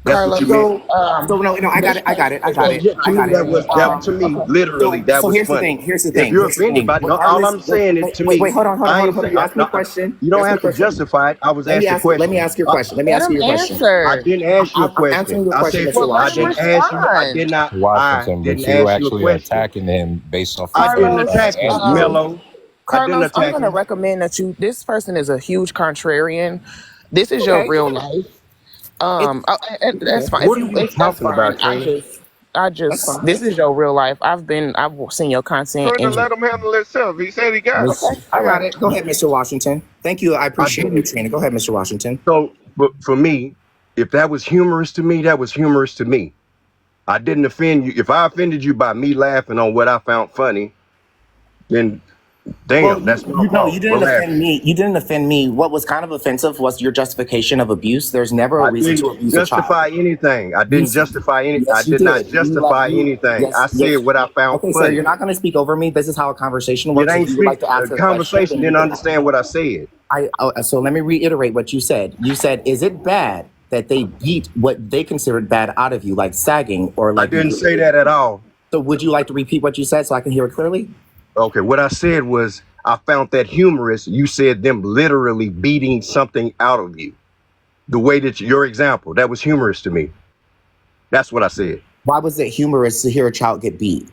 That's Carla, what you meant. No, I got it. To me, literally, that was here's funny. Here's the thing. If you're offended by it, all I'm saying is to me. Wait, hold on. Ask me a question. You don't have to justify it. I was asked a question. Let me ask you a question. I didn't ask you a question. I said I didn't ask you. I did not. Washington, but you actually attacking him based off. I didn't attack him, Mello. Carlos, I'm going to recommend that this person is a huge contrarian. This is your real life. That's fine. What are you talking about, I just this is your real life. I've seen your content. Let him handle himself. He said he got it. Okay, I got it. Go ahead, Mr. Washington. Thank you. I appreciate you, Trina. Go ahead, Mr. Washington. So, but for me, if that was humorous to me, that was humorous to me. I didn't offend you. If I offended you by me laughing on what I found funny, then that's my fault. You didn't offend me. You didn't offend me. What was kind of offensive was your justification of abuse. There's never a reason to abuse a child. I didn't justify anything. I did not justify anything. I said what I found funny. So you're not going to speak over me. This is how a conversation works. It ain't a conversation. Didn't understand what I said. So let me reiterate what you said. You said, is it bad that they beat what they considered bad out of you, like sagging or like? I didn't say that at all. So would you like to repeat what you said so I can hear it clearly? Okay, what I said was I found that humorous. You said them literally beating something out of you. The way that your example, that was humorous to me. That's what I said. Why was it humorous to hear a child get beat?